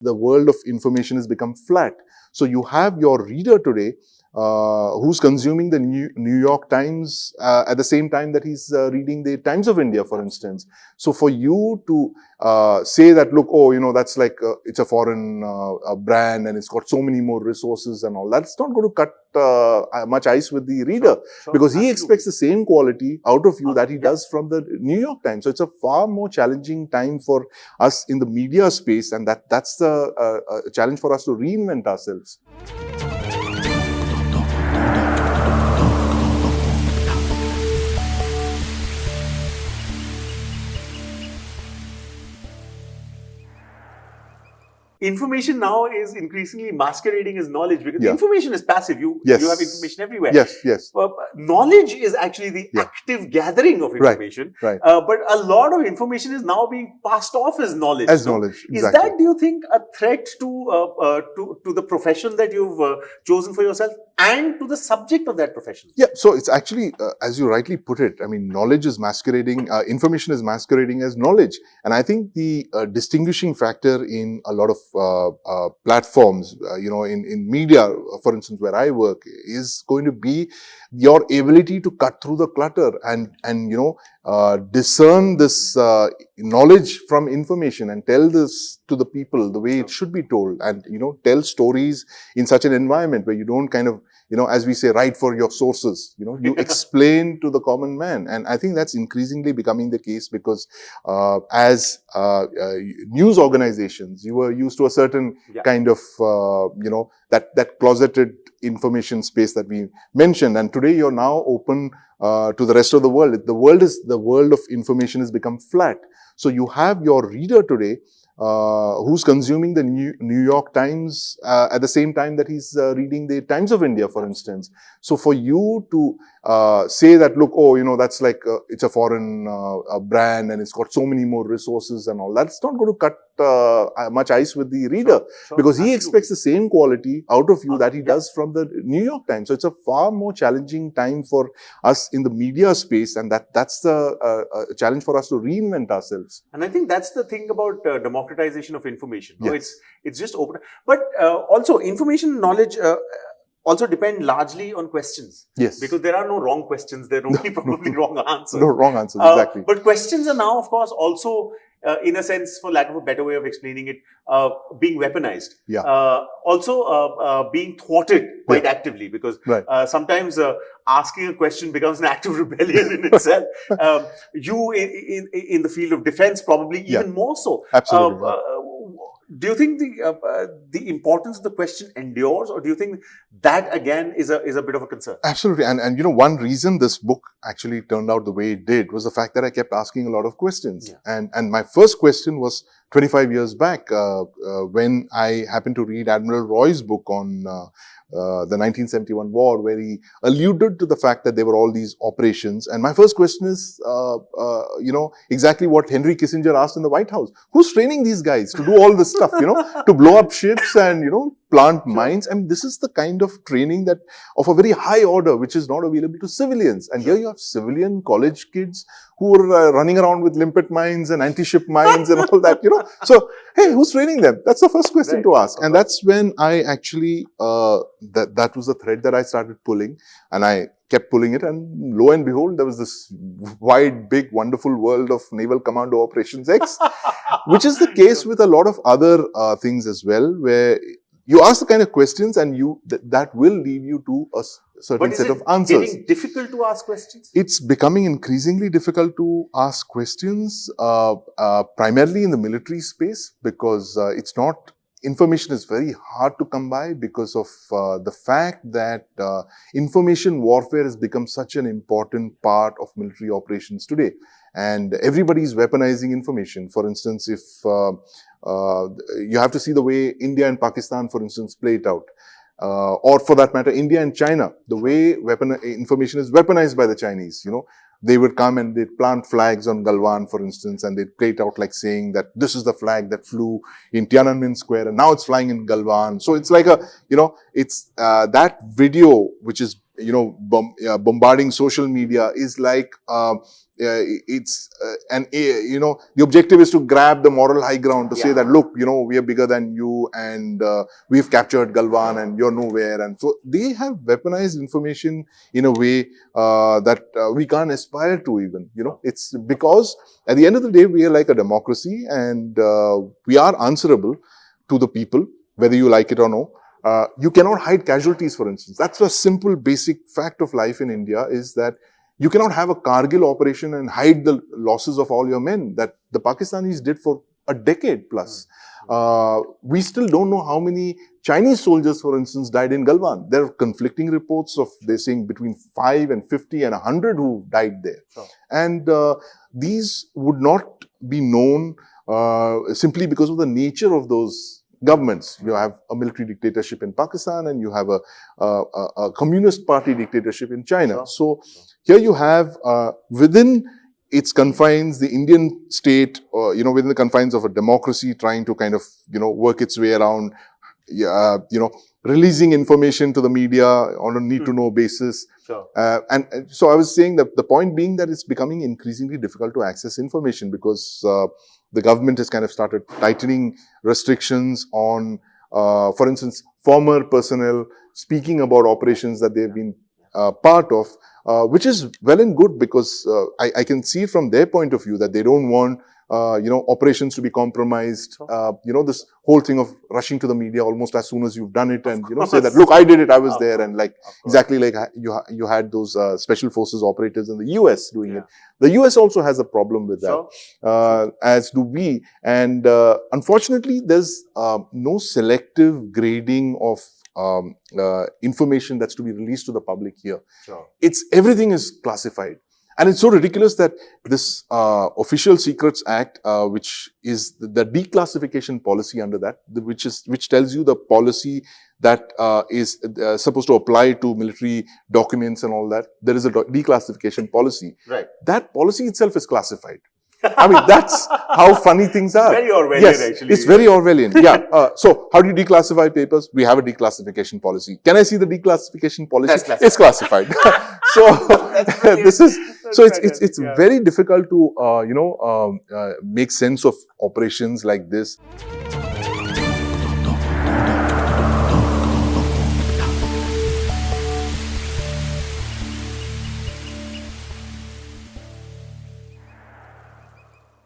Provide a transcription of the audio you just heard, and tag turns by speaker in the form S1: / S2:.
S1: the world of information has become flat. So you have your reader today who's consuming the New York Times at the same time that he's reading the Times of India, for instance. So for you to say that, look, that's like it's a foreign brand and it's got so many more resources and all, that's not going to cut much ice with the reader, because he expects the same quality out of you that he does from the New York Times. So it's a far more challenging time for us in the media space, and that's the challenge for us to reinvent ourselves.
S2: Information now is increasingly masquerading as knowledge, because information is passive. You have information everywhere.
S1: Yes.
S2: Knowledge is actually the active gathering of information.
S1: Right.
S2: But a lot of information is now being passed off as knowledge.
S1: Knowledge. Exactly.
S2: Is that, do you think, a threat to the profession that you've chosen for yourself and to the subject of that profession?
S1: Yeah. So it's actually, as you rightly put it, I mean, knowledge is masquerading, information is masquerading as knowledge. And I think the distinguishing factor in a lot of platforms, in media, for instance, where I work, is going to be your ability to cut through the clutter and discern this knowledge from information and tell this to the people the way it should be told, and tell stories in such an environment where you don't kind of, as we say, write for your sources. You explain to the common man, and I think that's increasingly becoming the case, because as news organizations, you were used to a certain kind of that closeted information space that we mentioned, and today you're now open to the rest of the world. The world of information has become flat. So you have your reader today who's consuming the New York Times at the same time that he's reading the Times of India, for instance. So for you to say that, look, that's like it's a foreign brand and it's got so many more resources and all, that's not going to cut much ice with the reader, because he expects the same quality out of you that he does from the New York Times. So it's a far more challenging time for us in the media space, and that's the challenge for us to reinvent ourselves.
S2: And I think that's the thing about democratization of information. It's just open, but also information knowledge also depend largely on questions.
S1: Yes.
S2: Because there are no wrong questions, there are only probably wrong answers.
S1: No wrong answers, exactly.
S2: But questions are now, of course, also in a sense, for lack of a better way of explaining it, being weaponized. Also being thwarted quite actively, because sometimes asking a question becomes an act of rebellion in itself. You in the field of defense, probably even more so.
S1: Absolutely.
S2: Do you think the importance of the question endures, or do you think that again is a bit of a concern?
S1: Absolutely, and one reason this book actually turned out the way it did was the fact that I kept asking a lot of questions. And my first question was 25 years back when I happened to read Admiral Roy's book on the 1971 war, where he alluded to the fact that there were all these operations. And my first question is, exactly what Henry Kissinger asked in the White House. Who's training these guys to do all this stuff, to blow up ships and, plant mines? And this is the kind of training that of a very high order, which is not available to civilians. And here you have civilian college kids who are running around with limpet mines and anti-ship mines and all that, So, hey, who's training them? That's the first question to ask. And that's when I actually, that was the thread that I started pulling, and I kept pulling it, and lo and behold, there was this wide, big, wonderful world of Naval Commando Operations X, which is the case with a lot of other things as well, where you ask the kind of questions and that will lead you to a certain set of answers.
S2: But is it getting difficult to ask questions?
S1: It's becoming increasingly difficult to ask questions, primarily in the military space, because information is very hard to come by, because of the fact that information warfare has become such an important part of military operations today. And everybody is weaponizing information. For instance, if you have to see the way India and Pakistan, for instance, play it out. Or for that matter, India and China, the way information is weaponized by the Chinese, they would come and they'd plant flags on Galwan, for instance, and they'd play it out like saying that this is the flag that flew in Tiananmen Square and now it's flying in Galwan. So it's like it's that video which is bombarding social media is like, the objective is to grab the moral high ground to say that, look, we are bigger than you, and we've captured Galwan and you're nowhere. And so they have weaponized information in a way that we can't aspire to even, it's because at the end of the day, we are like a democracy, and we are answerable to the people, whether you like it or no. You cannot hide casualties, for instance. That's a simple, basic fact of life in India, is that you cannot have a Kargil operation and hide the losses of all your men that the Pakistanis did for a decade plus. We still don't know how many Chinese soldiers, for instance, died in Galwan. There are conflicting reports of, they're saying, between 5 and 50 and 100 who died there. Sure. And these would not be known simply because of the nature of those governments. You have a military dictatorship in Pakistan, and you have a communist party dictatorship in China. Sure. So here you have within its confines, the Indian state, within the confines of a democracy, trying to kind of, work its way around, releasing information to the media on a need-to-know basis. Sure. And so I was saying that the point being that it's becoming increasingly difficult to access information, because the government has kind of started tightening restrictions on, for instance, former personnel speaking about operations that they've been part of, which is well and good, because I can see from their point of view that they don't want operations to be compromised. This whole thing of rushing to the media almost as soon as you've done it, and say that, look, I did it, I was there, and like exactly like you had those special forces operators in the US doing it. The US also has a problem with that, as do we. And unfortunately, there's no selective grading of information that's to be released to the public here. Sure. Everything is classified. And it's so ridiculous that this Official Secrets Act, which is the declassification policy under that, which tells you the policy that is supposed to apply to military documents and all that. There is a declassification policy. Right. That policy itself is classified. I mean, that's how funny things are.
S2: Very Orwellian,
S1: yes,
S2: actually.
S1: It's very Orwellian. Yeah. So, how do you declassify papers? We have a declassification policy. Can I see the declassification policy? It's classified. So, this is so. It's very difficult to make sense of operations like this.